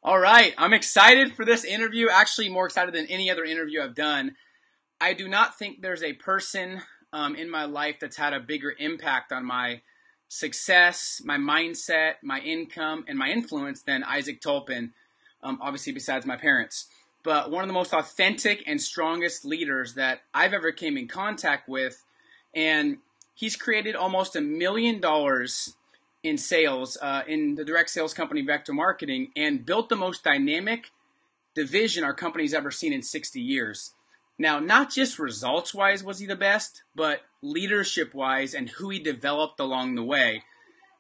All right, I'm excited for this interview, actually more excited than any other interview I've done. I do not think there's a person in my life that's had a bigger impact on my success, my mindset, my income, and my influence than Isaac Tolpin, obviously besides my parents. But one of the most authentic and strongest leaders that I've ever came in contact with, and he's created almost $1 million in sales in the direct sales company Vector Marketing and built the most dynamic division our company's ever seen in 60 years. Now, not just results-wise was he the best, but leadership-wise and who he developed along the way.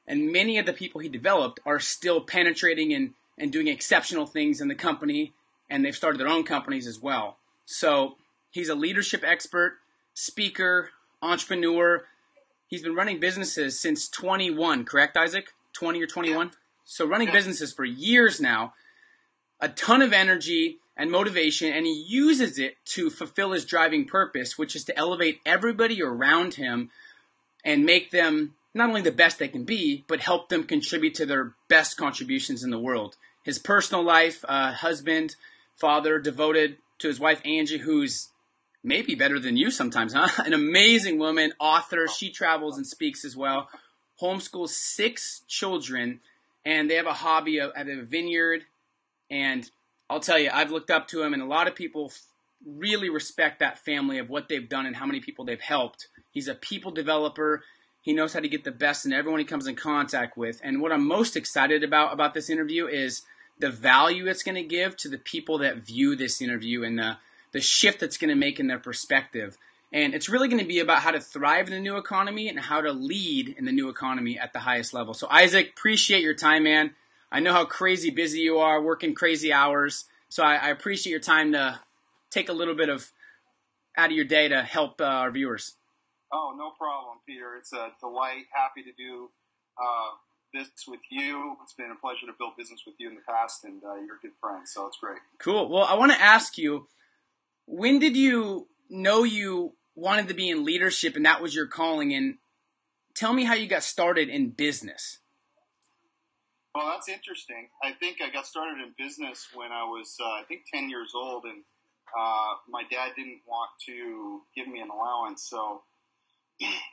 And many of the people he developed are still penetrating and doing exceptional things in the company, and they've started their own companies as well. So he's a leadership expert, speaker, entrepreneur. He's been running businesses since 21, correct, Isaac? 20 or 21? So running businesses for years now, a ton of energy and motivation, and he uses it to fulfill his driving purpose, which is to elevate everybody around him and make them not only the best they can be, but help them contribute to their best contributions in the world. His personal life, husband, father, devoted to his wife, Angie, who's maybe better than you sometimes, huh? An amazing woman, author. She travels and speaks as well. Homeschools 6 children, and they have a hobby at a vineyard. And I'll tell you, I've looked up to him, and a lot of people really respect that family of what they've done and how many people they've helped. He's a people developer. He knows how to get the best in everyone he comes in contact with. And what I'm most excited about this interview is the value it's going to give to the people that view this interview and the shift that's going to make in their perspective. And it's really going to be about how to thrive in the new economy and how to lead in the new economy at the highest level. So Isaac, appreciate your time, man. I know how crazy busy you are, working crazy hours. So I appreciate your time to take a little bit of out of your day to help our viewers. Oh, no problem, Peter. It's a delight. Happy to do this with you. It's been a pleasure to build business with you in the past, and you're a good friend, so it's great. Cool. Well, I want to ask you, when did you know you wanted to be in leadership and that was your calling? And tell me how you got started in business. Well, that's interesting. I think I got started in business when I was, 10 years old, and my dad didn't want to give me an allowance, so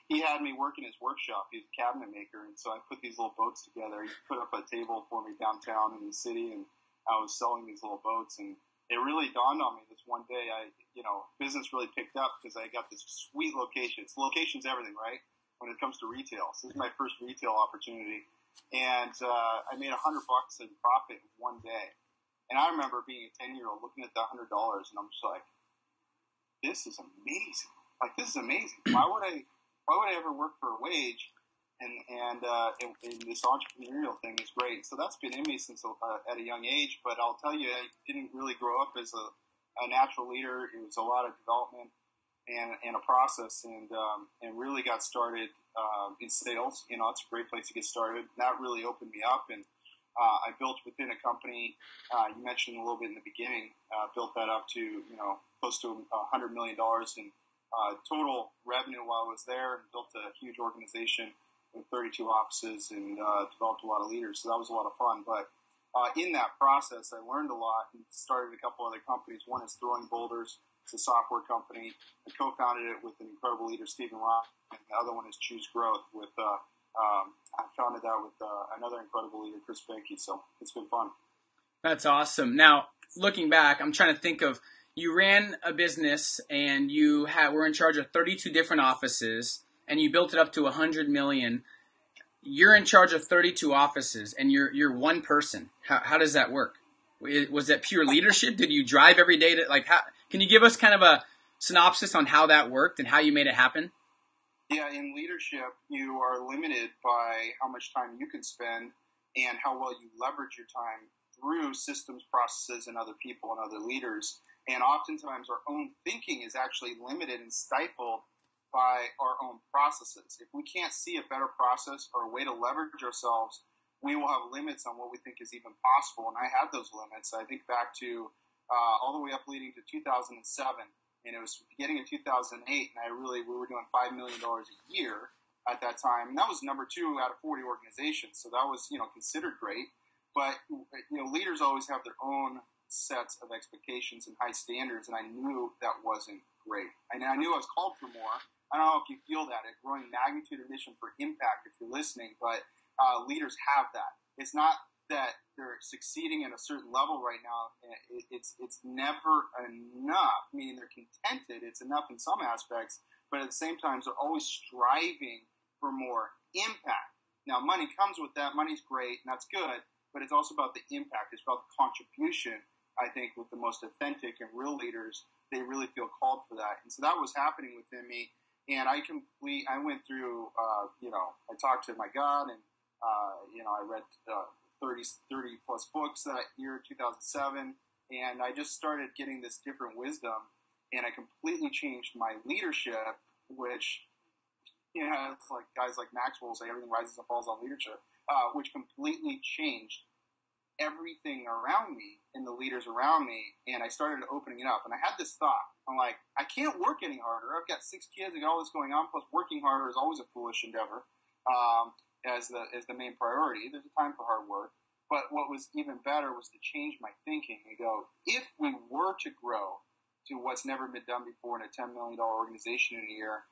he had me work in his workshop. He's a cabinet maker, and so I put these little boats together. He put up a table for me downtown in the city, and I was selling these little boats, and it really dawned on me this one day. Business really picked up because I got this sweet location. Location's everything, right? When it comes to retail. So this is my first retail opportunity. And I made $100 in profit in one day. And I remember being a 10-year-old looking at the $100, and I'm just like, this is amazing. Like, this is amazing. Why would I ever work for a wage? And this entrepreneurial thing is great. So that's been in me since at a young age. But I'll tell you, I didn't really grow up as a natural leader. It was a lot of development and a process, and really got started in sales. It's a great place to get started. That really opened me up, and I built within a company. You mentioned a little bit in the beginning. Built that up to close to $100 million in total revenue while I was there, and built a huge organization with 32 offices, and developed a lot of leaders. So that was a lot of fun. But in that process, I learned a lot and started a couple other companies. One is Throwing Boulders. It's a software company. I co-founded it with an incredible leader, Stephen Rock. And the other one is Choose Growth. I founded that with another incredible leader, Chris Benke. So it's been fun. That's awesome. Now, looking back, I'm trying to think of, you ran a business and you were in charge of 32 different offices, and you built it up to 100 million. You're in charge of 32 offices, and you're one person. How does that work? Was that pure leadership? Did you drive every day can you give us kind of a synopsis on how that worked and how you made it happen? Yeah, in leadership, you are limited by how much time you can spend and how well you leverage your time through systems, processes, and other people and other leaders. And oftentimes our own thinking is actually limited and stifled by our own processes. If we can't see a better process or a way to leverage ourselves, we will have limits on what we think is even possible. And I had those limits. I think back to all the way up leading to 2007. And it was beginning in 2008, and we were doing $5 million a year at that time. And that was number 2 out of 40 organizations. So that was, considered great. But, leaders always have their own sets of expectations and high standards, and I knew that wasn't great. And I knew I was called for more. I don't know if you feel that, a growing magnitude of mission for impact if you're listening, but leaders have that. It's not that they're succeeding at a certain level right now. It's never enough, meaning they're contented. It's enough in some aspects, but at the same time, they're always striving for more impact. Now, money comes with that. Money's great, and that's good, but it's also about the impact. It's about the contribution. I think with the most authentic and real leaders, they really feel called for that. And so that was happening within me. And I went through, I talked to my God, and, I read 30 plus books that year, 2007. And I just started getting this different wisdom, and I completely changed my leadership, which, it's like guys like Maxwell say, everything rises and falls on leadership, which completely changed everything around me and the leaders around me, and I started opening it up. And I had this thought. I'm like, I can't work any harder. I've got 6 kids. I got all this going on. Plus, working harder is always a foolish endeavor as the main priority. There's a time for hard work. But what was even better was to change my thinking and go, if we were to grow to what's never been done before in a $10 million organization in a year,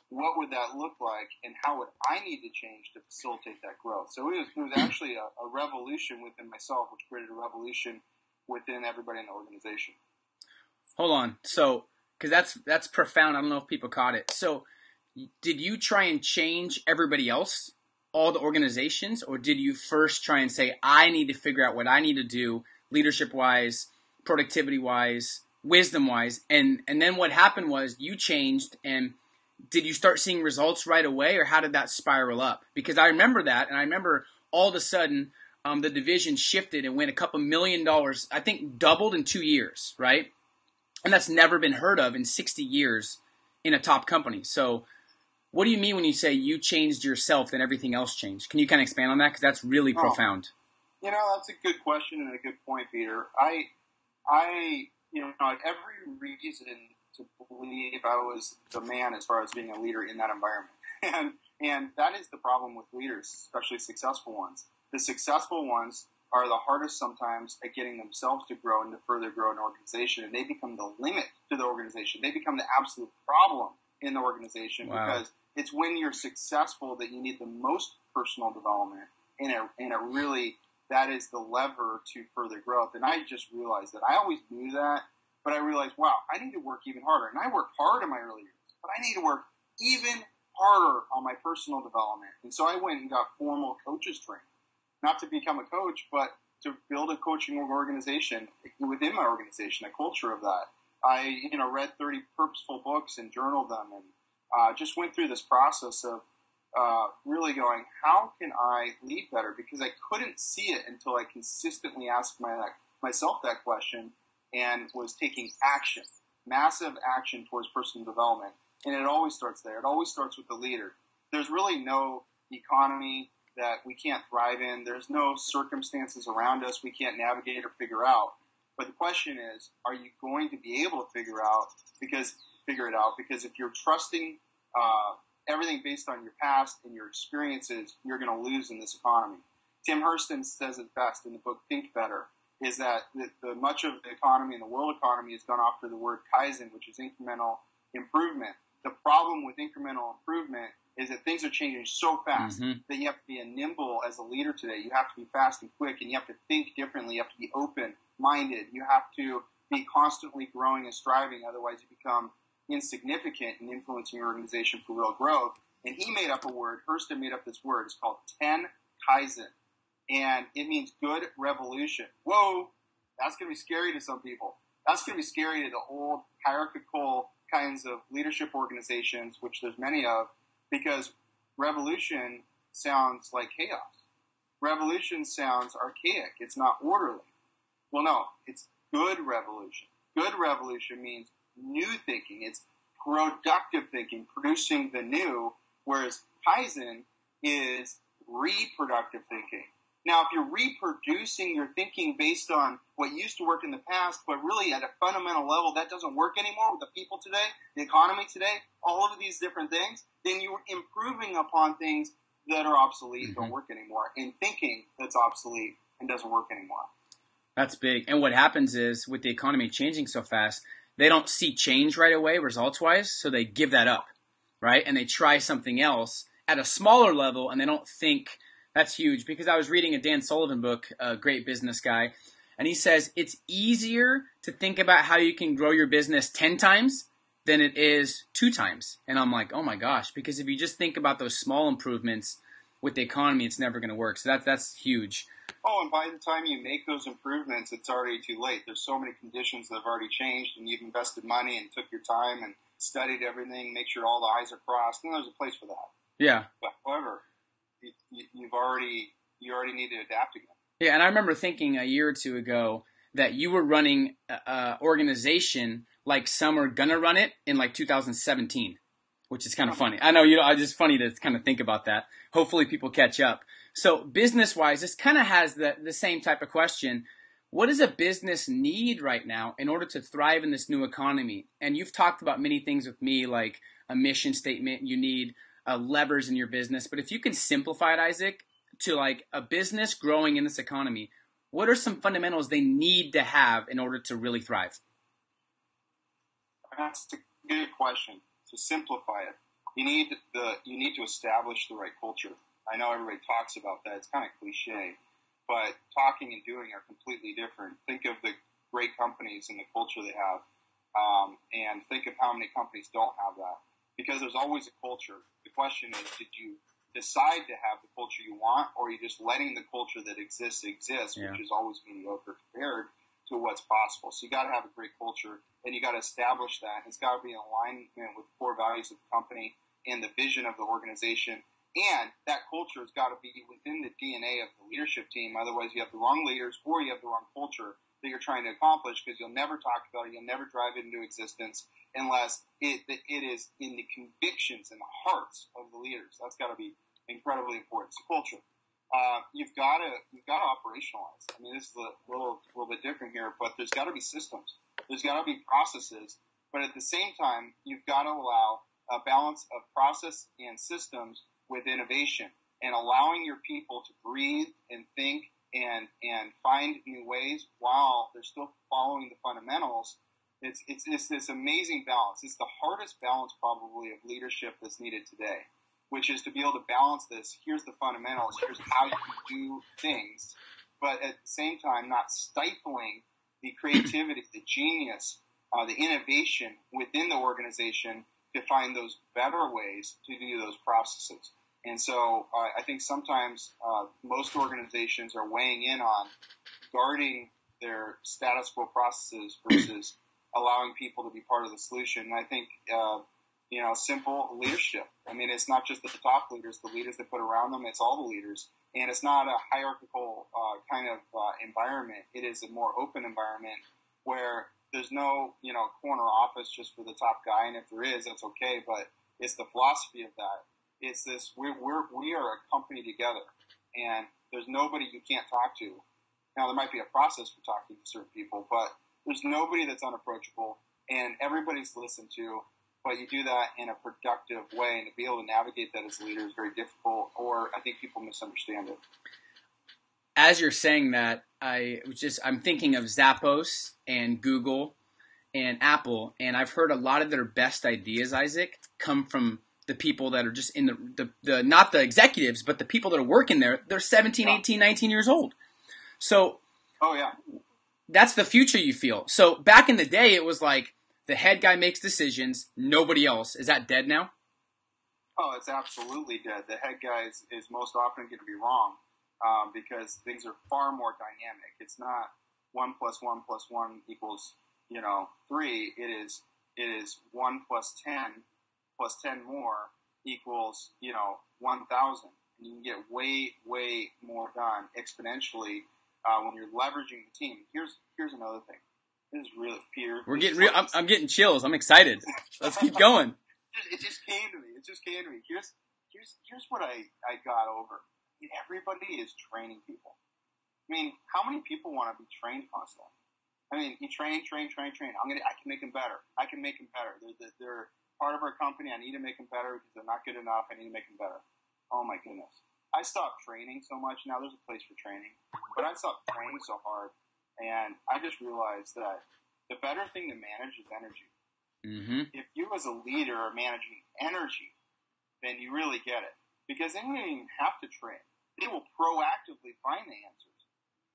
what would that look like, and how would I need to change to facilitate that growth? So it was actually a revolution within myself, which created a revolution within everybody in the organization. Hold on. So, because that's profound. I don't know if people caught it. So, did you try and change everybody else, all the organizations, or did you first try and say, I need to figure out what I need to do leadership-wise, productivity-wise, wisdom-wise, and then what happened was you changed, and did you start seeing results right away, or how did that spiral up? Because I remember that, and I remember all of a sudden the division shifted and went a couple $1 million, I think doubled in 2 years, right? And that's never been heard of in 60 years in a top company. So what do you mean when you say you changed yourself and everything else changed? Can you kind of expand on that? Because that's really profound. That's a good question and a good point, Peter. I have every reason to believe I was the man as far as being a leader in that environment. And that is the problem with leaders, especially successful ones. The successful ones are the hardest sometimes at getting themselves to grow and to further grow an organization, and they become the limit to the organization. They become the absolute problem in the organization. Wow. Because it's when you're successful that you need the most personal development, and it really, that is the lever to further growth. And I just realized that. I always knew that, but I realized, wow, I need to work even harder. And I worked hard in my early years, but I need to work even harder on my personal development. And so I went and got formal coaches training, not to become a coach, but to build a coaching organization within my organization, a culture of that. I, read 30 purposeful books and journaled them, and just went through this process of really going, how can I lead better? Because I couldn't see it until I consistently asked myself that question and was taking action, massive action towards personal development. And it always starts there. It always starts with the leader. There's really no economy that we can't thrive in. There's no circumstances around us we can't navigate or figure out. But the question is, are you going to be able to figure it out? Because if you're trusting everything based on your past and your experiences, you're going to lose in this economy. Tim Hurston says it best in the book Think Better, is that the much of the economy and the world economy has gone after the word Kaizen, which is incremental improvement. The problem with incremental improvement is that things are changing so fast that you have to be nimble as a leader today. You have to be fast and quick, and you have to think differently. You have to be open-minded. You have to be constantly growing and striving. Otherwise, you become insignificant in influencing your organization for real growth. And he made up a word. Hurston made up this word. It's called 10 Kaizen. And it means good revolution. Whoa, that's going to be scary to some people. That's going to be scary to the old hierarchical kinds of leadership organizations, which there's many of, because revolution sounds like chaos. Revolution sounds archaic. It's not orderly. Well, no, it's good revolution. Good revolution means new thinking. It's productive thinking, producing the new, whereas Kaizen is reproductive thinking. Now, if you're reproducing your thinking based on what used to work in the past, but really at a fundamental level that doesn't work anymore with the people today, the economy today, all of these different things, then you're improving upon things that are obsolete, don't work anymore, and thinking that's obsolete It doesn't work anymore. That's big. And what happens is, with the economy changing so fast, they don't see change right away results-wise, so they give that up, right? And they try something else at a smaller level, and they don't think that's huge. Because I was reading a Dan Sullivan book, a great business guy, and he says it's easier to think about how you can grow your business 10 times than it is 2 times. And I'm like, oh my gosh, because if you just think about those small improvements with the economy, it's never going to work. So that's huge. Oh, and by the time you make those improvements, it's already too late. There's so many conditions that have already changed, and you've invested money and took your time and studied everything, make sure all the I's are crossed, and there's a place for that. Yeah. But however, you already need to adapt again. Yeah, and I remember thinking a year or two ago that you were running an organization like some are gonna run it in like 2017, which is kind of funny. I know it's just funny to kind of think about that. Hopefully people catch up. So business-wise, this kind of has the same type of question. What does a business need right now in order to thrive in this new economy? And you've talked about many things with me, like a mission statement. You need levers in your business. But if you can simplify it, Isaac, to like a business growing in this economy, what are some fundamentals they need to have in order to really thrive? That's a good question. To simplify it, you need to establish the right culture. I know everybody talks about that. It's kind of cliche, but talking and doing are completely different. Think of the great companies and the culture they have, and think of how many companies don't have that. Because there's always a culture. The question is, did you decide to have the culture you want, or are you just letting the culture that exists, Yeah. which is always mediocre compared to what's possible? So you got to have a great culture, and you got to establish that. It's got to be in alignment with core values of the company and the vision of the organization. And that culture has got to be within the DNA of the leadership team. Otherwise, you have the wrong leaders or you have the wrong culture that you're trying to accomplish, because you'll never talk about it, you'll never drive it into existence unless it is in the convictions and the hearts of the leaders. That's got to be incredibly important. So culture. You've got to operationalize. I mean, this is a little bit different here, but there's got to be systems. There's got to be processes. But at the same time, you've got to allow a balance of process and systems with innovation, and allowing your people to breathe and think and find new ways while they're still following the fundamentals. It's this amazing balance. It's the hardest balance probably of leadership that's needed today, which is to be able to balance this. Here's the fundamentals. Here's how you do things, but at the same time, not stifling the creativity, the genius, the innovation within the organization to find those better ways to do those processes. And so I think sometimes most organizations are weighing in on guarding their status quo processes versus allowing people to be part of the solution. And I think, simple leadership. I mean, it's not just the top leaders, the leaders that put around them, it's all the leaders. And it's not a hierarchical kind of environment. It is a more open environment where there's no, corner office just for the top guy. And if there is, that's okay. But it's the philosophy of that. It's this, we are a company together, and there's nobody you can't talk to. Now, there might be a process for talking to certain people, but there's nobody that's unapproachable, and everybody's listened to, but you do that in a productive way, and to be able to navigate that as a leader is very difficult, or I think people misunderstand it. As you're saying that, I'm thinking of Zappos and Google and Apple, and I've heard a lot of their best ideas, Isaac, come from the people that are just in the not the executives, but the people that are working there. They're 17, 18, 19 years old. So that's the future, you feel. So back in the day, it was like the head guy makes decisions, nobody else. Is that dead now? Oh, it's absolutely dead. The head guy is most often going to be wrong because things are far more dynamic. It's not 1 + 1 + 1 equals 3. It is 1 + 10 + 10 more equals 1,000. And you can get way more done exponentially when you're leveraging the team. Here's another thing. This is really, Peter. We're getting real. I'm getting chills. I'm excited. Let's keep going. It just came to me. Here's what I got over. Everybody is training people. I mean, how many people want to be trained constantly? I mean, you train. I can make them better. They're part of our company. I need to make them better because they're not good enough. I need to make them better. Oh my goodness. I stopped training so much. Now there's a place for training, but I stopped training so hard, and I just realized that the better thing to manage is energy. Mm-hmm. If you as a leader are managing energy, then you really get it. Because they don't even have to train. They will proactively find the answers.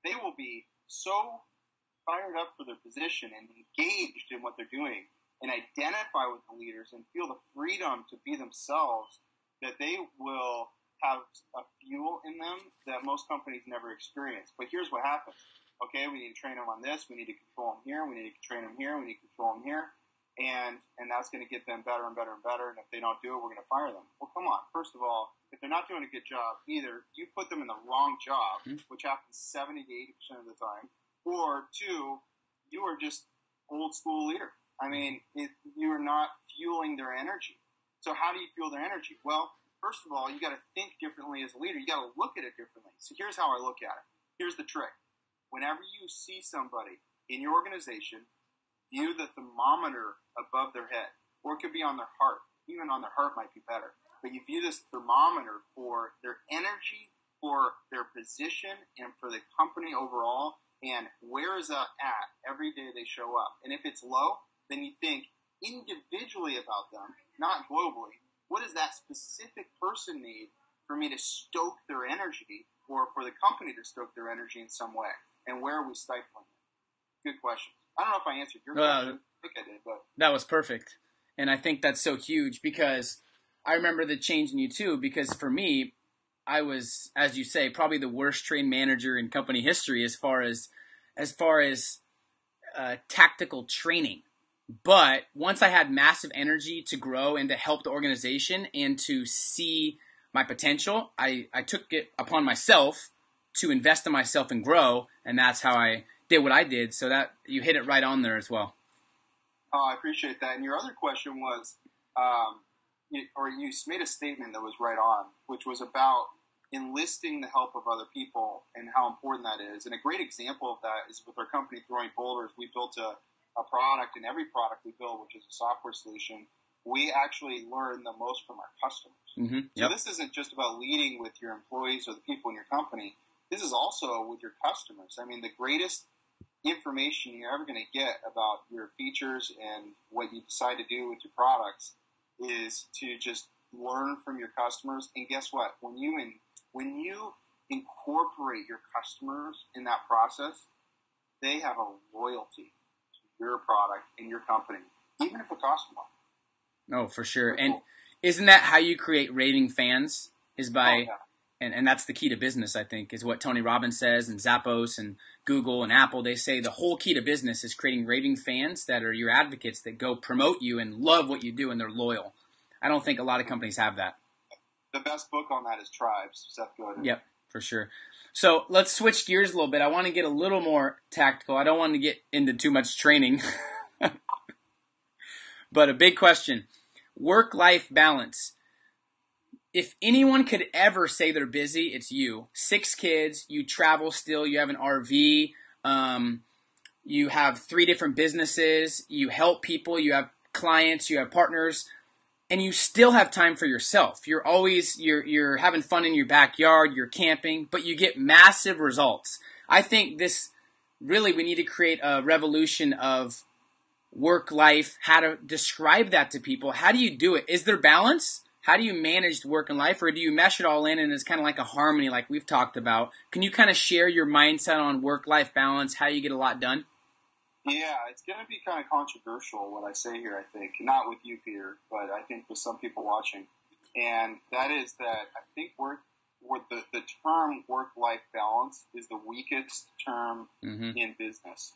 They will be so fired up for their position and engaged in what they're doing and identify with the leaders and feel the freedom to be themselves that they will have a fuel in them that most companies never experience. But here's what happens. Okay, we need to train them on this. We need to control them here. We need to train them here. We need to control them here. And that's going to get them better and better and better. And if they don't do it, we're going to fire them. Well, come on. First of all, if they're not doing a good job, either you put them in the wrong job, which happens 70 to 80% of the time, or two, you are just old school leader. I mean, you are not fueling their energy. So how do you fuel their energy? Well, first of all, you got to think differently as a leader. You got to look at it differently. So here's how I look at it. Here's the trick. Whenever you see somebody in your organization, view the thermometer above their head, or it could be on their heart. Even on their heart might be better. But you view this thermometer for their energy, for their position, and for the company overall, and where is that at every day they show up. And if it's low, then you think individually about them, not globally. What does that specific person need for me to stoke their energy, or for the company to stoke their energy in some way? And where are we stifling it? Good question. I don't know if I answered your question. I think I did, but that was perfect. And I think that's so huge because I remember the change in you too, because for me, I was, as you say, probably the worst trained manager in company history as far as tactical training. But once I had massive energy to grow and to help the organization and to see my potential, I took it upon myself to invest in myself and grow, and that's how I did what I did. So that you hit it right on there as well. Oh, I appreciate that. And your other question was, you made a statement that was right on, which was about enlisting the help of other people and how important that is. And a great example of that is with our company, Throwing Boulders. We built a product, and every product we build, which is a software solution, we actually learn the most from our customers. Mm-hmm. Yep. So this isn't just about leading with your employees or the people in your company. This is also with your customers. I mean, the greatest information you're ever going to get about your features and what you decide to do with your products is to just learn from your customers. And guess what? When you incorporate your customers in that process, they have a loyalty to your product and your company, even if it costs more. No, for sure. Cool. And isn't that how you create raving fans? Is by, yeah. and that's the key to business, I think, is what Tony Robbins says, and Zappos and Google and Apple. They say the whole key to business is creating raving fans that are your advocates that go promote you and love what you do and they're loyal. I don't think a lot of companies have that. The best book on that is Tribes, Seth Godin. Yep, for sure. So let's switch gears a little bit. I want to get a little more tactical. I don't want to get into too much training. But a big question, work-life balance. If anyone could ever say they're busy, it's you. 6 kids, you travel still, you have an RV, you have 3 different businesses, you help people, you have clients, you have partners, and you still have time for yourself. You're always, you're having fun in your backyard, you're camping, but you get massive results. I think we need to create a revolution of work life, how to describe that to people. How do you do it? Is there balance? How do you manage work and life, or do you mesh it all in and it's kind of like a harmony like we've talked about? Can you kind of share your mindset on work-life balance, how you get a lot done? Yeah, it's going to be kind of controversial what I say here, I think. Not with you, Peter, but I think with some people watching. And that is that I think the term work-life balance is the weakest term in business,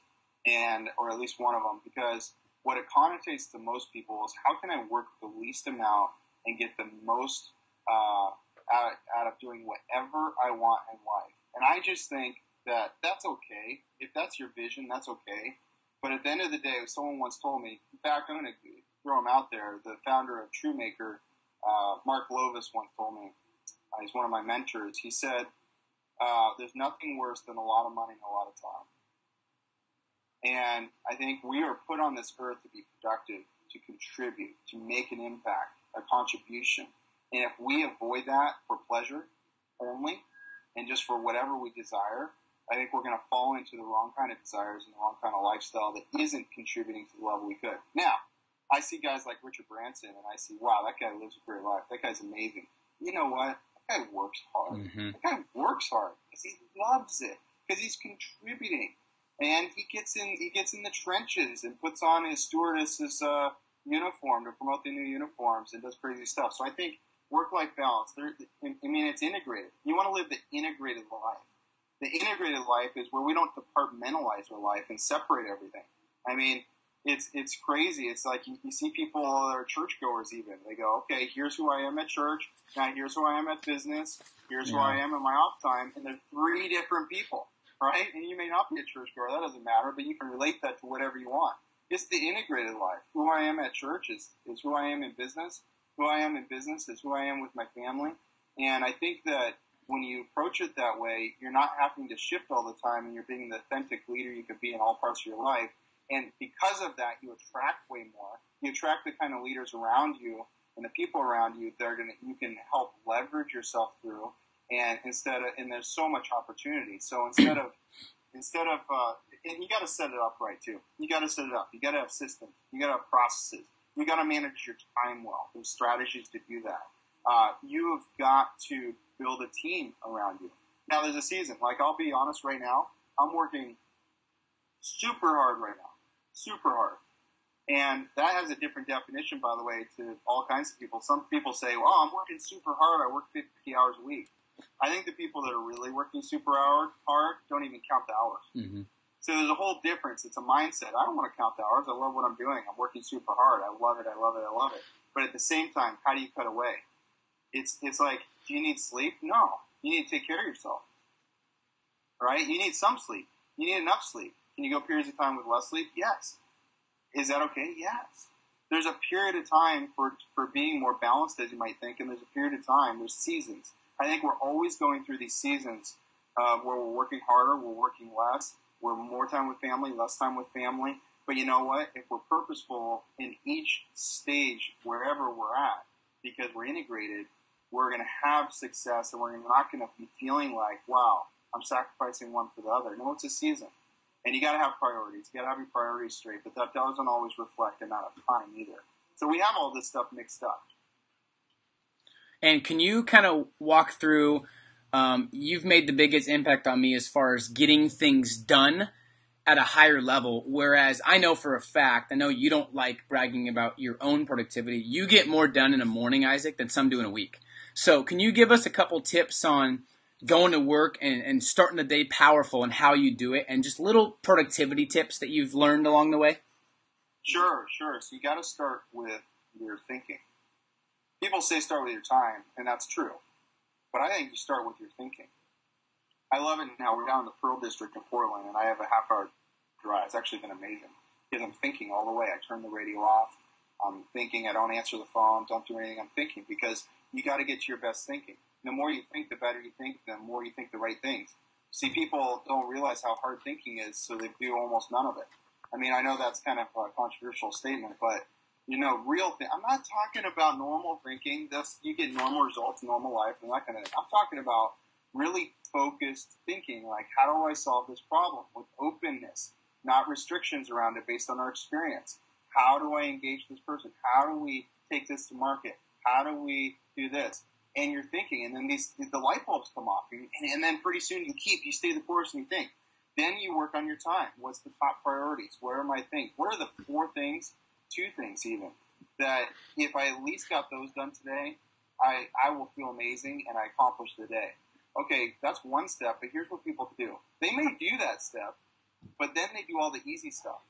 or at least one of them, because what it connotates to most people is how can I work the least amount and get the most out of doing whatever I want in life. And I just think that that's okay. If that's your vision, that's okay. But at the end of the day, someone once told me, in fact, I'm going to throw him out there, the founder of Truemaker, Mark Lovis once told me, he's one of my mentors, he said, there's nothing worse than a lot of money and a lot of time. And I think we are put on this earth to be productive, to contribute, to make an impact, a contribution. And if we avoid that for pleasure, only and just for whatever we desire, I think we're going to fall into the wrong kind of desires and the wrong kind of lifestyle that isn't contributing to the level we could. Now, I see guys like Richard Branson, and I see, wow, that guy lives a great life. That guy's amazing. You know what? That guy works hard. Mm-hmm. That guy works hard because he loves it, because he's contributing. And he gets in the trenches and puts on his stewardess's uniform to promote the new uniforms and does crazy stuff. So I think work-life balance, it's integrated. You want to live the integrated life. The integrated life is where we don't compartmentalize our life and separate everything. I mean, it's crazy. It's like you see people that are churchgoers even. They go, okay, here's who I am at church. Now here's who I am at business. Here's who I am in my off time. And they're three different people, right? And you may not be a churchgoer. That doesn't matter, but you can relate that to whatever you want. It's the integrated life. Who I am at church is who I am in business. Who I am in business is who I am with my family. And I think that when you approach it that way, you're not having to shift all the time, and you're being the authentic leader you could be in all parts of your life. And because of that, you attract way more. You attract the kind of leaders around you and the people around you that you can help leverage yourself through. And and there's so much opportunity. So instead of, and you got to set it up right too. You got to set it up. You got to have systems. You got to have processes. You got to manage your time well. There's strategies to do that. You have got to build a team around you. Now, there's a season. Like, I'll be honest right now, I'm working super hard right now. Super hard. And that has a different definition, by the way, to all kinds of people. Some people say, well, I'm working super hard. I work 50 hours a week. I think the people that are really working super hard don't even count the hours. Mm-hmm. So there's a whole difference. It's a mindset. I don't want to count the hours. I love what I'm doing. I'm working super hard. I love it. I love it. I love it. But at the same time, how do you cut away? It's like, do you need sleep? No. You need to take care of yourself. Right? You need some sleep. You need enough sleep. Can you go periods of time with less sleep? Yes. Is that okay? Yes. There's a period of time for being more balanced, as you might think, and there's a period of time. There's seasons. I think we're always going through these seasons where we're working harder, we're working less, we're more time with family, less time with family. But you know what? If we're purposeful in each stage, wherever we're at, because we're integrated, we're going to have success, and we're not going to be feeling like, wow, I'm sacrificing one for the other. No, it's a season. And you got to have priorities. You got to have your priorities straight, but that doesn't always reflect the amount of time either. So we have all this stuff mixed up. And can you kind of walk through, you've made the biggest impact on me as far as getting things done at a higher level, whereas I know for a fact, I know you don't like bragging about your own productivity. You get more done in a morning, Isaac, than some do in a week. So can you give us a couple tips on going to work and starting the day powerful and how you do it, and just little productivity tips that you've learned along the way? Sure. So you got to start with your thinking. People say start with your time, and that's true. But I think you start with your thinking. I love it now. We're down in the Pearl District in Portland, and I have a half-hour drive. It's actually been amazing because I'm thinking all the way. I turn the radio off. I'm thinking. I don't answer the phone. Don't do anything. I'm thinking because you got to get to your best thinking. The more you think, the better you think, the more you think the right things. See, people don't realize how hard thinking is, so they do almost none of it. I mean, I know that's kind of a controversial statement, but, real I'm not talking about normal thinking. You get normal results, normal life, and that kind of thing. I'm talking about really focused thinking, like, how do I solve this problem with openness, not restrictions around it based on our experience? How do I engage this person? How do we take this to market? How do we do this? And you're thinking, and then the light bulbs come off, and then pretty soon you stay the course and you think. Then you work on your time. What's the top priorities? Where are my things? What are the 4 things, 2 things even, that if I at least got those done today, I will feel amazing and I accomplished the day. Okay, that's one step, but here's what people do. They may do that step, but then they do all the easy stuff.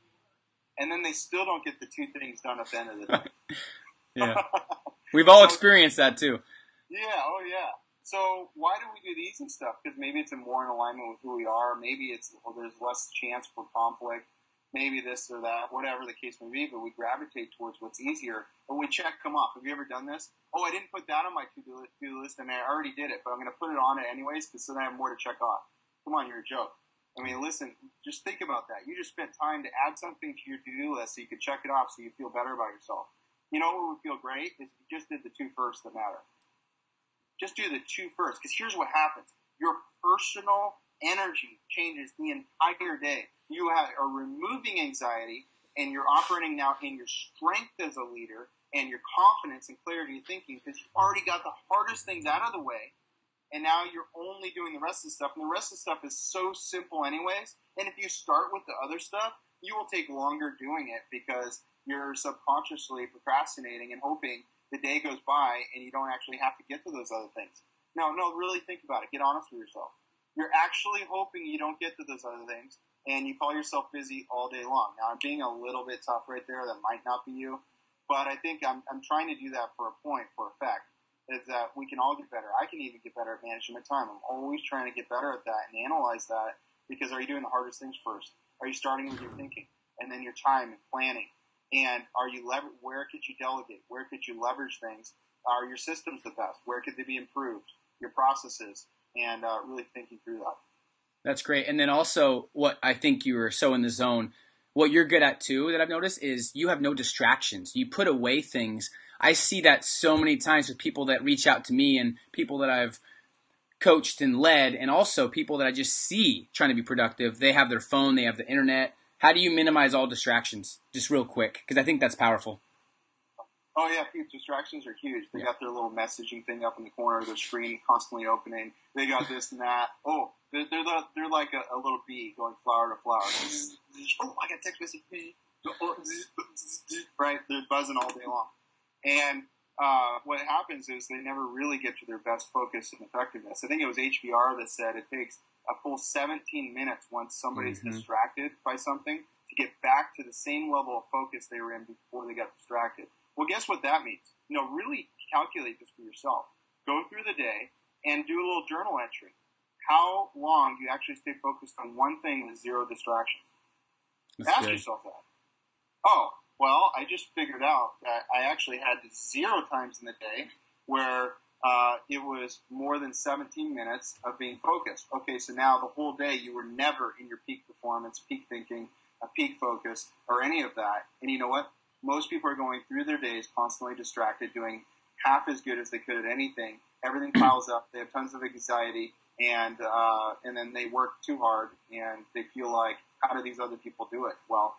And then they still don't get the 2 things done at the end of the day. Yeah. We've all experienced that too. Yeah, oh yeah. So why do we do the easy stuff? Because maybe it's more in alignment with who we are. Maybe there's less chance for conflict. Maybe this or that, whatever the case may be. But we gravitate towards what's easier. But we check them off. Have you ever done this? Oh, I didn't put that on my to-do list, and I already did it. But I'm going to put it on it anyways because then I have more to check off. Come on, you're a joke. I mean, listen, just think about that. You just spent time to add something to your to-do list so you could check it off so you feel better about yourself. You know what would feel great is if you just did the 2 first that matter. Just do the 2 first, because here's what happens. Your personal energy changes the entire day. You are removing anxiety, and you're operating now in your strength as a leader and your confidence and clarity of thinking, because you've already got the hardest things out of the way, and now you're only doing the rest of the stuff. And the rest of the stuff is so simple anyways, and if you start with the other stuff, you will take longer doing it because you're subconsciously procrastinating and hoping the day goes by and you don't actually have to get to those other things. No, really think about it. Get honest with yourself. You're actually hoping you don't get to those other things, and you call yourself busy all day long. Now, I'm being a little bit tough right there. That might not be you. But I think I'm trying to do that for a point, for a fact, is that we can all get better. I can even get better at managing my time. I'm always trying to get better at that and analyze that, because are you doing the hardest things first? Are you starting with your thinking and then your time and planning? And are you where could you delegate? Where could you leverage things? Are your systems the best? Where could they be improved? Your processes, and really thinking through that. That's great. And then also, what I think you were so in the zone, what you're good at too, that I've noticed, is you have no distractions. You put away things. I see that so many times with people that reach out to me and people that I've coached and led, and also people that I just see trying to be productive. They have their phone, they have the internet. How do you minimize all distractions? Just real quick, because I think that's powerful. Oh, yeah, distractions are huge. They got their little messaging thing up in the corner of their screen constantly opening. They got this and that. Oh, they're like a little bee going flower to flower. Oh, I got text message. Right? They're buzzing all day long. And what happens is they never really get to their best focus and effectiveness. I think it was HBR that said it takes a full 17 minutes once somebody's distracted by something to get back to the same level of focus they were in before they got distracted. Well, guess what that means? Really calculate this for yourself. Go through the day and do a little journal entry. How long do you actually stay focused on one thing with zero distractions? Ask yourself that. Oh, well, I just figured out that I actually had 0 times in the day where it was more than 17 minutes of being focused. Okay, so now the whole day you were never in your peak performance, peak thinking, peak focus, or any of that. And you know what? Most people are going through their days constantly distracted, doing half as good as they could at anything. Everything piles up. They have tons of anxiety, and then they work too hard, and they feel like, how do these other people do it? Well,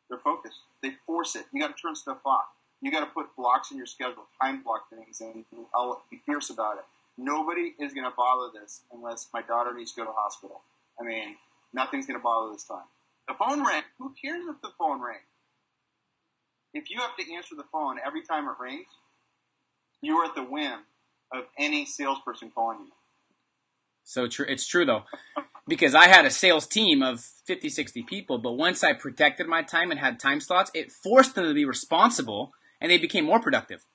they're focused. They force it. You got to turn stuff off. You got to put blocks in your schedule, time block things, and I'll be fierce about it. Nobody is going to bother this unless my daughter needs to go to the hospital. I mean, nothing's going to bother this time. The phone rang. Who cares if the phone rang? If you have to answer the phone every time it rings, you are at the whim of any salesperson calling you. So true. It's true, though, because I had a sales team of 50, 60 people, but once I protected my time and had time slots, it forced them to be responsible, and they became more productive.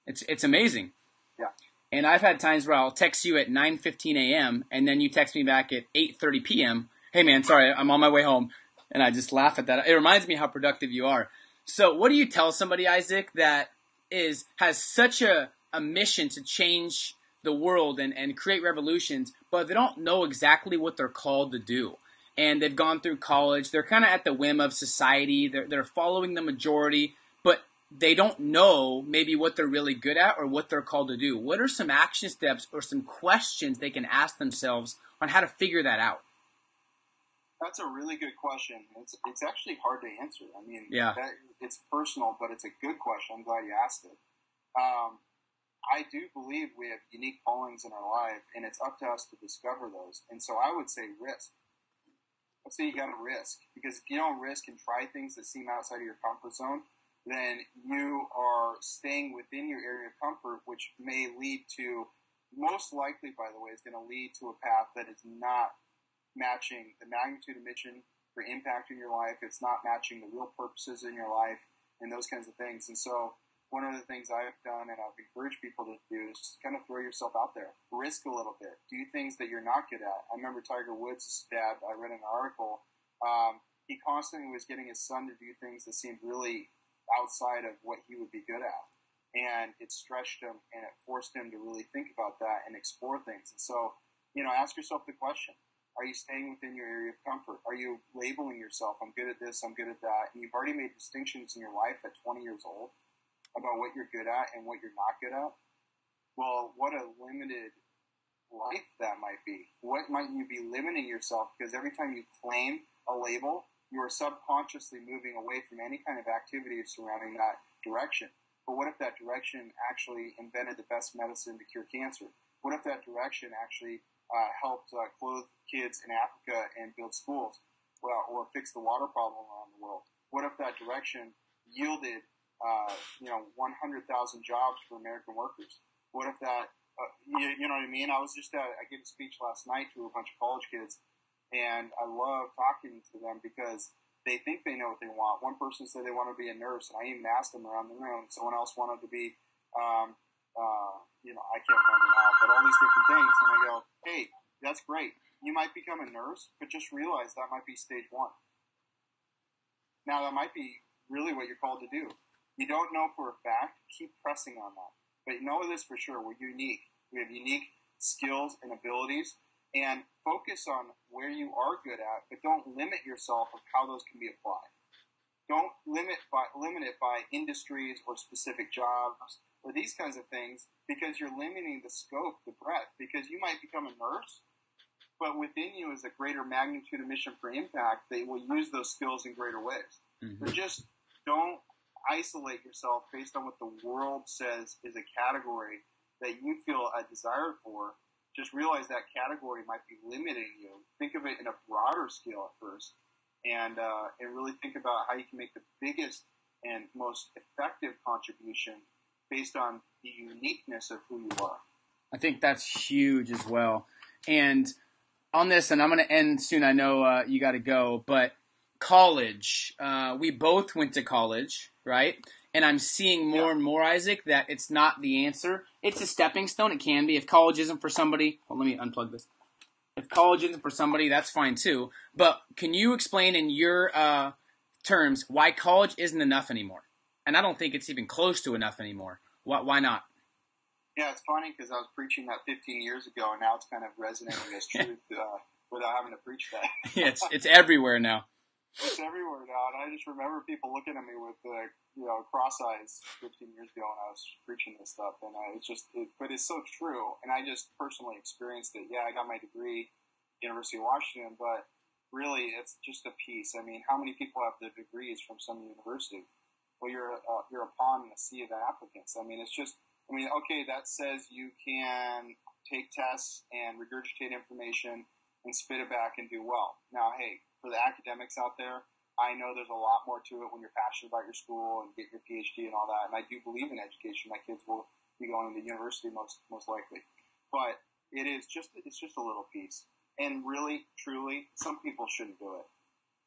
It's amazing. Yeah. And I've had times where I'll text you at 9:15 a.m., and then you text me back at 8:30 p.m. Hey, man, sorry, I'm on my way home. And I just laugh at that. It reminds me how productive you are. So what do you tell somebody, Isaac, that has such a mission to change the world and create revolutions, but they don't know exactly what they're called to do? And they've gone through college. They're kind of at the whim of society. They're following the majority, but they don't know maybe what they're really good at or what they're called to do. What are some action steps or some questions they can ask themselves on how to figure that out? That's a really good question. It's actually hard to answer. I mean, it's personal, but it's a good question. I'm glad you asked it. I do believe we have unique callings in our life, and it's up to us to discover those. And so I would say risk. Let's say you got to risk, because if you don't risk and try things that seem outside of your comfort zone, then you are staying within your area of comfort, which may lead to, most likely, by the way, is going to lead to a path that is not matching the magnitude of mission for impact in your life. It's not matching the real purposes in your life and those kinds of things. And so one of the things I've done and I've encouraged people to do is kind of throw yourself out there. Risk a little bit. Do things that you're not good at. I remember Tiger Woods' dad, I read an article, he constantly was getting his son to do things that seemed really outside of what he would be good at. And it stretched him and it forced him to really think about that and explore things. And so, ask yourself the question. Are you staying within your area of comfort? Are you labeling yourself, I'm good at this, I'm good at that? And you've already made distinctions in your life at 20 years old about what you're good at and what you're not good at. Well, what a limited life that might be. What might you be limiting yourself? Because every time you claim a label, you are subconsciously moving away from any kind of activity surrounding that direction. But what if that direction actually invented the best medicine to cure cancer? What if that direction actually helped clothe kids in Africa and build schools, well, or fix the water problem around the world? What if that direction yielded 100,000 jobs for American workers? What if that, you know what I mean? I gave a speech last night to a bunch of college kids, and I love talking to them because they think they know what they want. One person said they want to be a nurse, and I even asked them around the room. Someone else wanted to be, I can't remember now, but all these different things. And I go, hey, that's great. You might become a nurse, but just realize that might be stage one. Now, that might be really what you're called to do. You don't know for a fact, keep pressing on that. But know this for sure, we're unique. We have unique skills and abilities, and focus on where you are good at, but don't limit yourself of how those can be applied. Don't limit it by industries or specific jobs or these kinds of things, because you're limiting the scope, the breadth, because you might become a nurse, but within you is a greater magnitude of mission for impact that will use those skills in greater ways. Mm-hmm. So just don't isolate yourself based on what the world says is a category that you feel a desire for. Just realize that category might be limiting you. Think of it in a broader scale at first, and really think about how you can make the biggest and most effective contribution based on the uniqueness of who you are. I think that's huge as well. And on this, and I'm going to end soon, I know you got to go, but college, we both went to college, right? And I'm seeing more and more, Isaac, that it's not the answer. It's a stepping stone. It can be. If college isn't for somebody, well, let me unplug this. If college isn't for somebody, that's fine too. But can you explain in your terms why college isn't enough anymore? And I don't think it's even close to enough anymore. Why not? Yeah, it's funny because I was preaching that 15 years ago, and now it's kind of resonating as truth without having to preach that. Yeah, it's everywhere now. It's everywhere now, and I just remember people looking at me with cross eyes 15 years ago when I was preaching this stuff, and but it's so true, and I just personally experienced it. Yeah, I got my degree at the University of Washington, but really it's just a piece. I mean, how many people have their degrees from some university? Well, you're a pawn in a sea of applicants. I mean, okay, that says you can take tests and regurgitate information and spit it back and do well. Now, hey, for the academics out there, I know there's a lot more to it when you're passionate about your school and get your PhD and all that. And I do believe in education. My kids will be going to university most likely. But it's just a little piece. And really, truly, some people shouldn't do it.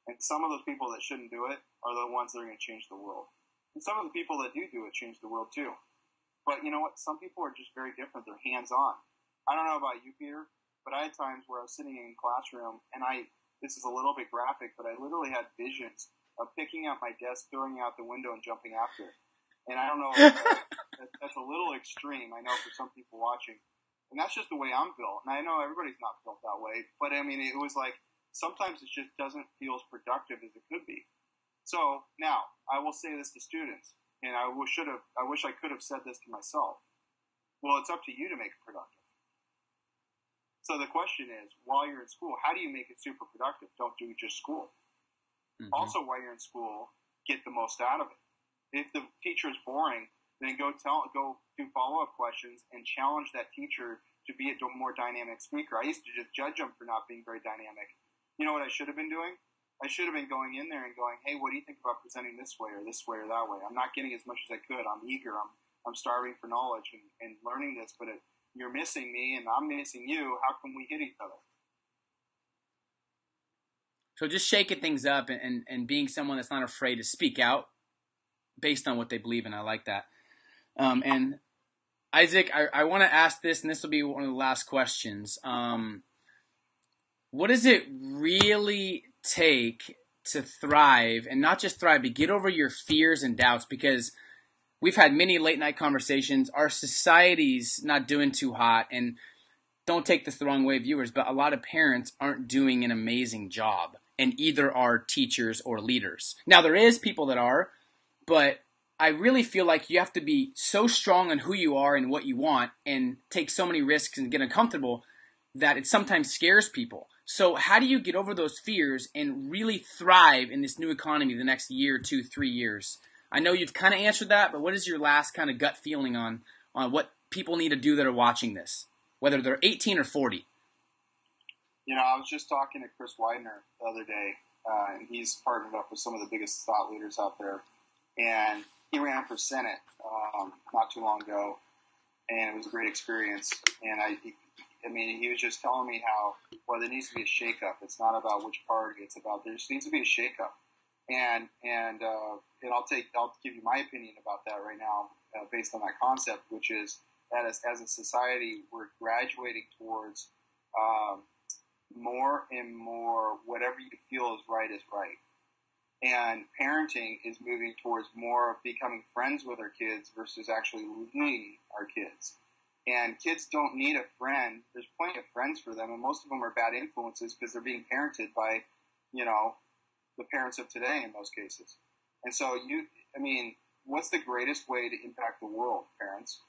And some of those people that shouldn't do it are the ones that are going to change the world. And some of the people that do it change the world too. But you know what? Some people are just very different. They're hands-on. I don't know about you, Peter, but I had times where I was sitting in a classroom, and this is a little bit graphic, but I literally had visions of picking up my desk, throwing it out the window, and jumping after it. And I don't know, that's a little extreme, I know, for some people watching. And that's just the way I'm built. And I know everybody's not built that way, but I mean, it was like, sometimes it just doesn't feel as productive as it could be. So now, I will say this to students, and I wish I could have said this to myself. Well, it's up to you to make it productive. So the question is, while you're in school, how do you make it super productive? Don't do just school. Mm-hmm. Also, while you're in school, get the most out of it. If the teacher is boring, then go do follow-up questions and challenge that teacher to be a more dynamic speaker. I used to just judge them for not being very dynamic. You know what I should have been doing? I should have been going in there and going, hey, what do you think about presenting this way or that way? I'm not getting as much as I could. I'm eager. I'm starving for knowledge and learning this, but you're missing me and I'm missing you. How can we hit each other? So just shaking things up and being someone that's not afraid to speak out based on what they believe in. I like that. And Isaac, I want to ask this, and this will be one of the last questions. What does it really take to thrive, and not just thrive, but get over your fears and doubts? Because we've had many late night conversations. Our society's not doing too hot, and don't take this the wrong way, viewers, but a lot of parents aren't doing an amazing job, and either are teachers or leaders. Now, there is people that are, but I really feel like you have to be so strong on who you are and what you want and take so many risks and get uncomfortable that it sometimes scares people. So how do you get over those fears and really thrive in this new economy the next year, 2, 3 years? I know you've kind of answered that, but what is your last kind of gut feeling on what people need to do that are watching this, whether they're 18 or 40? I was just talking to Chris Widener the other day, and he's partnered up with some of the biggest thought leaders out there. And he ran for Senate not too long ago, and it was a great experience. And he was just telling me how, well, there needs to be a shakeup. It's not about which party. It's about there just needs to be a shakeup. And I'll give you my opinion about that right now, based on that concept, which is that as a society, we're graduating towards more and more whatever you feel is right is right. And parenting is moving towards more of becoming friends with our kids versus actually leading our kids. And kids don't need a friend. There's plenty of friends for them, and most of them are bad influences because they're being parented by, the parents of today in most cases. And so what's the greatest way to impact the world, parents?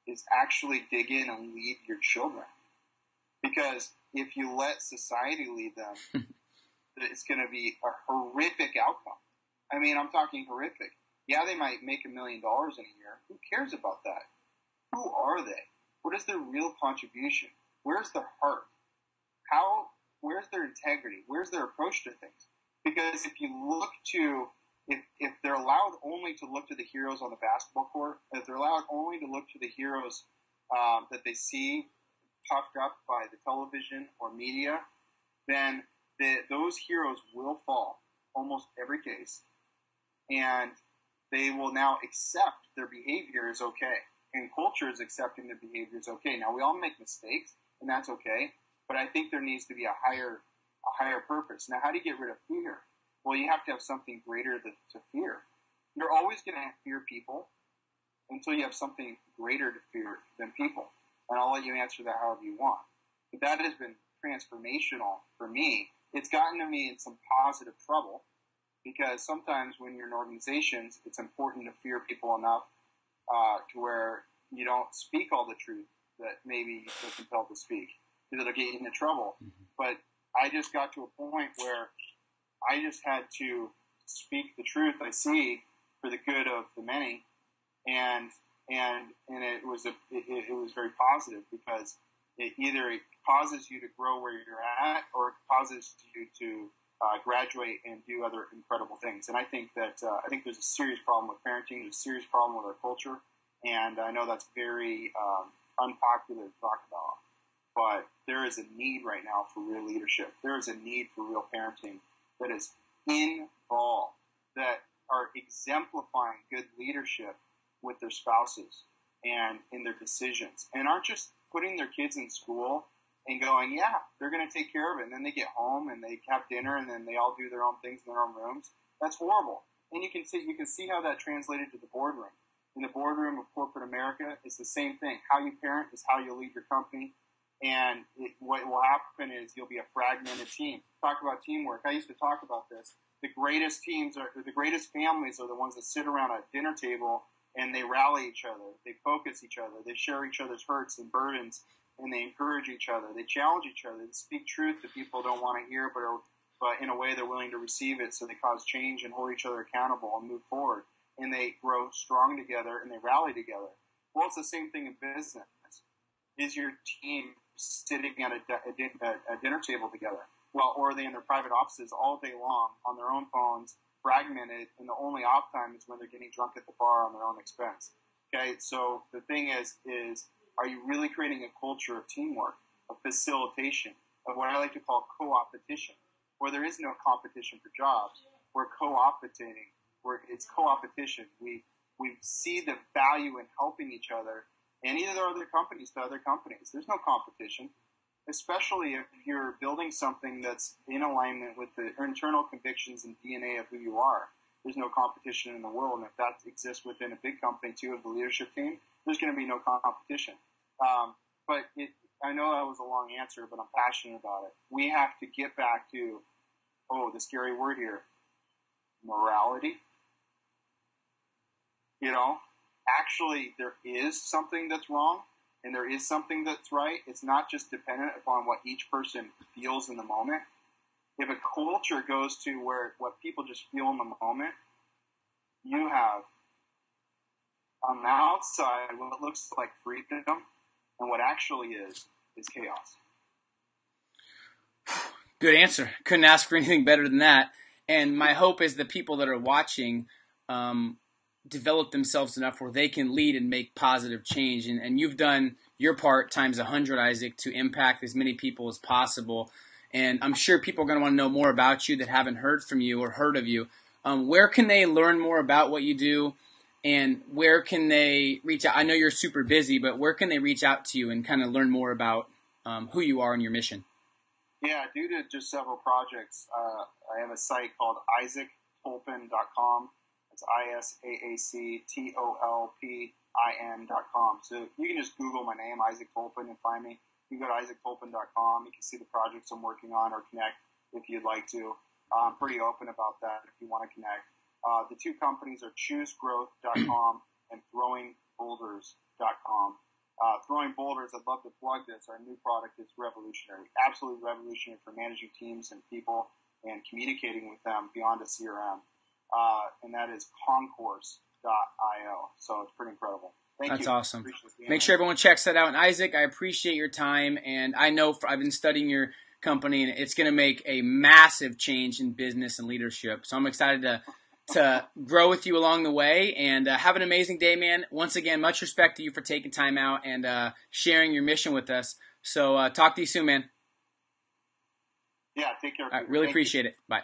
Is actually dig in and lead your children. Because if you let society lead them, it's going to be a horrific outcome. I'm talking horrific. Yeah, they might make $1 million in a year. Who cares about that? Who are they? What is their real contribution? Where's their heart? Where's their integrity? Where's their approach to things? Because if they're allowed only to look to the heroes on the basketball court, if they're allowed only to look to the heroes that they see puffed up by the television or media, then those heroes will fall, almost every case, and they will now accept their behavior is okay, and culture is accepting their behavior is okay. Now, we all make mistakes, and that's okay, but I think there needs to be a higher purpose. Now, how do you get rid of fear? Well, you have to have something greater to fear. You're always going to fear people until you have something greater to fear than people, and I'll let you answer that however you want. But that has been transformational for me. It's gotten to me in some positive trouble because sometimes when you're in organizations, it's important to fear people enough to where you don't speak all the truth that maybe you're compelled to speak because it'll get you into trouble. But I just got to a point where I just had to speak the truth I see for the good of the many, and it was very positive because it either causes you to grow where you're at or it causes you to graduate and do other incredible things. And I think that there's a serious problem with parenting. There's a serious problem with our culture. And I know that's very unpopular to talk about. But there is a need right now for real leadership. There is a need for real parenting that is involved, that are exemplifying good leadership with their spouses and in their decisions. And aren't just putting their kids in school and going, yeah, they're going to take care of it. And then they get home and they have dinner and then they all do their own things in their own rooms. That's horrible. And you can see how that translated to the boardroom. In the boardroom of corporate America, it's the same thing. How you parent is how you lead your company. And what will happen is you'll be a fragmented team. Talk about teamwork. I used to talk about this. The greatest families are the ones that sit around a dinner table and they rally each other. They focus each other. They share each other's hurts and burdens, and they encourage each other. They challenge each other. They speak truth that people don't want to hear, but in a way they're willing to receive it, so they cause change and hold each other accountable and move forward. And they grow strong together and they rally together. Well, it's the same thing in business. Is your team sitting at a dinner table together? Well, or are they in their private offices all day long on their own phones, fragmented, and the only off time is when they're getting drunk at the bar on their own expense? Okay, so the thing is are you really creating a culture of teamwork, of facilitation, of what I like to call co-opetition, where there is no competition for jobs? We're co-opetating, where it's co-opetition. We see the value in helping each other, and either other companies to other companies. There's no competition, especially if you're building something that's in alignment with the internal convictions and DNA of who you are. There's no competition in the world, and if that exists within a big company too of the leadership team, there's going to be no competition. I know that was a long answer, but I'm passionate about it. We have to get back to, the scary word here, morality. you know, actually there is something that's wrong and there is something that's right. It's not just dependent upon what each person feels in the moment. If a culture goes to where what people just feel in the moment, you have on the outside what looks like freedom, and what actually is chaos. Good answer. Couldn't ask for anything better than that. And my hope is the people that are watching develop themselves enough where they can lead and make positive change. And you've done your part times 100, Isaac, to impact as many people as possible. And I'm sure people are going to want to know more about you that haven't heard from you or heard of you. Where can they learn more about what you do? And where can they reach out? I know you're super busy, but where can they reach out to you and kind of learn more about who you are and your mission? Yeah, due to just several projects, I have a site called isaachtolpin.com. It's IsaacTolpin.com. So you can just Google my name, Isaac Tolpin, and find me. You can go to isaachtolpin.com. You can see the projects I'm working on or connect if you'd like to. I'm pretty open about that if you want to connect. The two companies are choosegrowth.com and throwingboulders.com. Throwing Boulders, I'd love to plug this. Our new product is revolutionary, absolutely revolutionary for managing teams and people and communicating with them beyond a CRM. And that is concourse.io. So it's pretty incredible. Thank you. That's awesome. Make sure everyone checks that out. And Isaac, I appreciate your time. And I know I've been studying your company, and it's going to make a massive change in business and leadership. So I'm excited to grow with you along the way, and have an amazing day, man. Once again, much respect to you for taking time out and sharing your mission with us. So talk to you soon, man. Yeah, take care. I really appreciate it. Bye.